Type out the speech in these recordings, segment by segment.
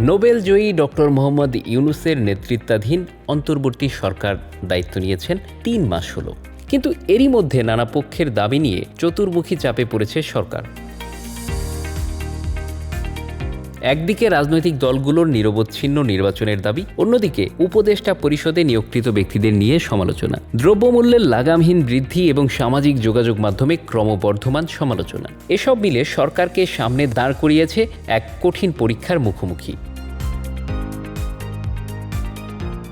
Nobel জয়ী doctor Mohammad ইউনূসের নেতৃত্বাধীন অন্তর্বর্তী সরকার দায়িত্ব নিয়েছেন ৩ মাস হলো, কিন্তু এরই মধ্যে নানা পক্ষের দাবি নিয়ে চতুর্মুখী চাপে পড়েছে সরকার। একদিকে রাজনৈতিক দলগুলোর নিরবচ্ছিন্ন নির্বাচনের দাবি, অন্যদিকে উপদেষ্টা পরিষদে নিয়োগকৃত ব্যক্তিদের নিয়ে সমালোচনা, দ্রব্যমূল্যের লাগামহীন বৃদ্ধি এবং সামাজিক যোগাযোগ মাধ্যমে ক্রমবর্ধমান সমালোচনা, এসব মিলে সরকারকে সামনে দাঁড় করিয়েছে এক কঠিন পরীক্ষার মুখোমুখি।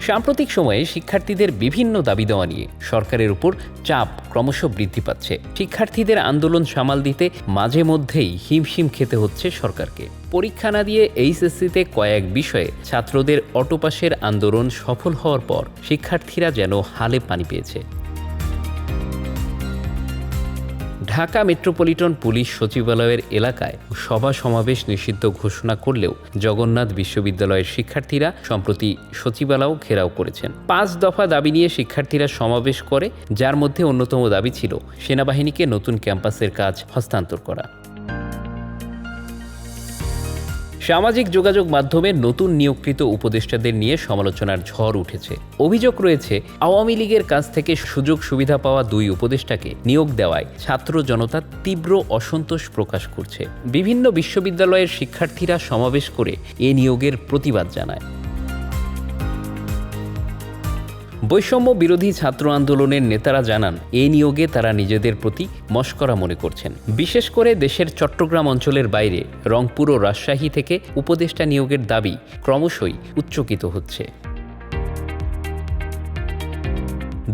সাম্প্রতিক সময়ে শিক্ষার্থীদের বিভিন্ন দাবি দেওয়া নিয়ে সরকারের উপর চাপ ক্রমশ বৃদ্ধি পাচ্ছে। শিক্ষার্থীদের আন্দোলন সামাল দিতে মাঝে মধ্যেই হিমশিম খেতে হচ্ছে সরকারকে। পরীক্ষা না দিয়ে এইচএসসিতে কয়েক বিষয়ে ছাত্রদের অটোপাসের আন্দোলন সফল হওয়ার পর শিক্ষার্থীরা যেন হালে পানি পেয়েছে। ঢাকা মেট্রোপলিটন পুলিশ সচিবালয়ের এলাকায় সভা সমাবেশ নিষিদ্ধ ঘোষণা করলেও জগন্নাথ বিশ্ববিদ্যালয়ের শিক্ষার্থীরা সম্প্রতি সচিবালয় ঘেরাও করেছেন। 5 দফা দাবি নিয়ে শিক্ষার্থীরা সমাবেশ করে, যার মধ্যে অন্যতম দাবি ছিল সেনাবাহিনীকে নতুন ক্যাম্পাসের কাজ হস্তান্তর করা। সামাজিক যোগাযোগ মাধ্যমে নতুন নিয়োগকৃত উপদেষ্টাদের নিয়ে সমালোচনার ঝড় উঠেছে। অভিযোগ রয়েছে, আওয়ামী লীগের কাছ থেকে সুযোগ সুবিধা পাওয়া 2 উপদেষ্টাকে নিয়োগ দেওয়ায় ছাত্র জনতা তীব্র অসন্তোষ প্রকাশ করছে। বিভিন্ন বিশ্ববিদ্যালয়ের শিক্ষার্থীরা সমাবেশ করে এ নিয়োগের প্রতিবাদ জানায়। বৈষম্য বিরোধী ছাত্র আন্দোলনের নেতারা জানান, এই নিয়োগে তারা নিজেদের প্রতি মশকরা মনে করছেন। বিশেষ করে দেশের চট্টগ্রাম অঞ্চলের বাইরে রংপুর ও রাজশাহী থেকে উপদেষ্টা নিয়োগের দাবি ক্রমশই উচ্চকিত হচ্ছে।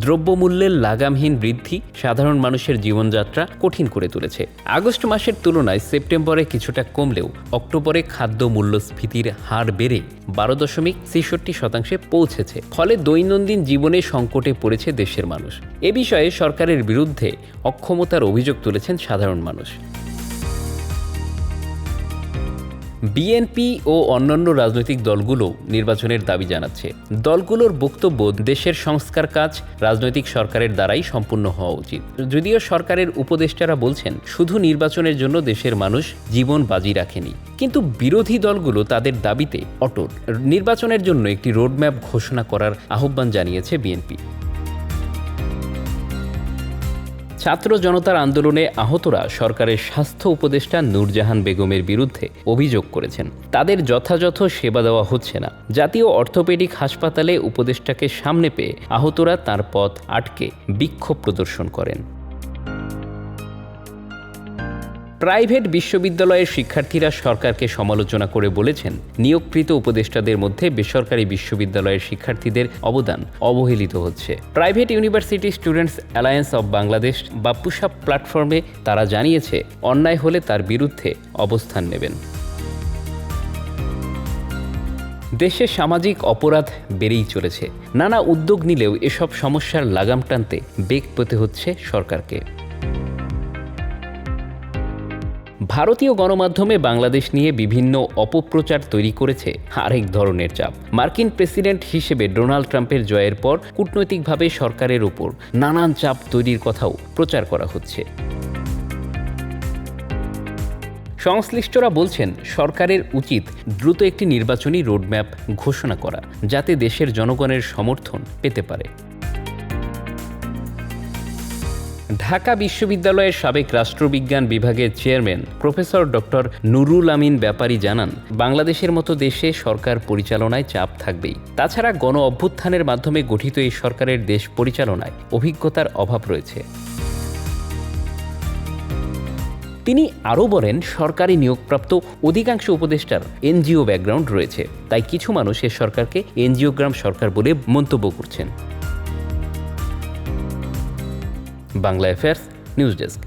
দ্রব্যমূল্যের লাগামহীন বৃদ্ধি সাধারণ মানুষের জীবনযাত্রা কঠিন করে তুলেছে। আগস্ট মাসের তুলনায় সেপ্টেম্বরে কিছুটা কমলেও অক্টোবরে খাদ্য মূল্যস্ফীতির হার বেড়ে 12.63% পৌঁছেছে। ফলে দৈনন্দিন জীবনে সংকটে পড়েছে দেশের মানুষ। এ বিষয়ে সরকারের বিরুদ্ধে অক্ষমতার অভিযোগ তুলেছেন সাধারণ মানুষ। বিএনপি ও অন্যান্য রাজনৈতিক দলগুলো নির্বাচনের দাবি জানাচ্ছে। দলগুলোর বক্তব্য, দেশের সংস্কার কাজ রাজনৈতিক সরকারের দ্বারাই সম্পূর্ণ হওয়া উচিত। যদিও সরকারের উপদেষ্টারা বলছেন, শুধু নির্বাচনের জন্য দেশের মানুষ জীবন বাজি রাখেনি। কিন্তু বিরোধী দলগুলো তাদের দাবিতে অটল। নির্বাচনের জন্য একটি রোডম্যাপ ঘোষণা করার আহ্বান জানিয়েছে বিএনপি। ছাত্র জনতার আন্দোলনে আহতরা সরকারের স্বাস্থ্য উপদেষ্টা নূরজাহান বেগমের বিরুদ্ধে অভিযোগ করেছেন, তাদের যথাযথ সেবা দেওয়া হচ্ছে না। জাতীয় অর্থোপেডিক হাসপাতালে উপদেষ্টাকে সামনে পেয়ে আহতরা তার পথ আটকে বিক্ষোভ প্রদর্শন করেন। প্রাইভেট বিশ্ববিদ্যালয়ের শিক্ষার্থীরা সরকারকে সমালোচনা করে বলেছেন, নিয়োগকৃত উপদেষ্টাদের মধ্যে বেসরকারি বিশ্ববিদ্যালয়ের শিক্ষার্থীদের অবদান অবহেলিত হচ্ছে। Private university students alliance of Bangladesh বা পুশআপ প্ল্যাটফর্মে তারা জানিয়েছে, অন্যায় হলে তার বিরুদ্ধে অবস্থান নেবেন। দেশে সামাজিক অপরাধ বেড়েই চলেছে। নানা উদ্যোগ নিলেও এসব সমস্যার লাগাম টানতে বেগ পেতে হচ্ছে সরকারকে। ভারতীয় গণমাধ্যমে বাংলাদেশ নিয়ে বিভিন্ন অপপ্রচার তৈরি করেছে আরেক ধরনের চাপ। মার্কিন প্রেসিডেন্ট হিসেবে ডোনাল্ড ট্রাম্পের জয়ের পর কূটনৈতিকভাবে সরকারের উপর নানান চাপ তৈরির কথাও প্রচার করা হচ্ছে। সংশ্লিষ্টরা বলছেন, সরকারের উচিত দ্রুত একটি নির্বাচনী রোডম্যাপ ঘোষণা করা, যাতে দেশের জনগণের সমর্থন পেতে পারে। ঢাকা বিশ্ববিদ্যালয়ের সাবেক রাষ্ট্রবিজ্ঞান বিভাগের chairman professor doctor Nurul Amin ব্যাপারী জানান, বাংলাদেশের মতো দেশে সরকার পরিচালনায় চাপ থাকবেই। তাছাড়া গণ অভ্যুত্থানের মাধ্যমে গঠিত এই সরকারের দেশ পরিচালনায় অভিজ্ঞতার অভাব রয়েছে। তিনি আরও বলেন, সরকারি নিয়োগপ্রাপ্ত অধিকাংশ উপদেষ্টার এনজিও ব্যাকগ্রাউন্ড রয়েছে, তাই কিছু মানুষ এ সরকারকে এনজিওগ্রাম সরকার বলে মন্তব্য করছেন। Bangla affairs news desk.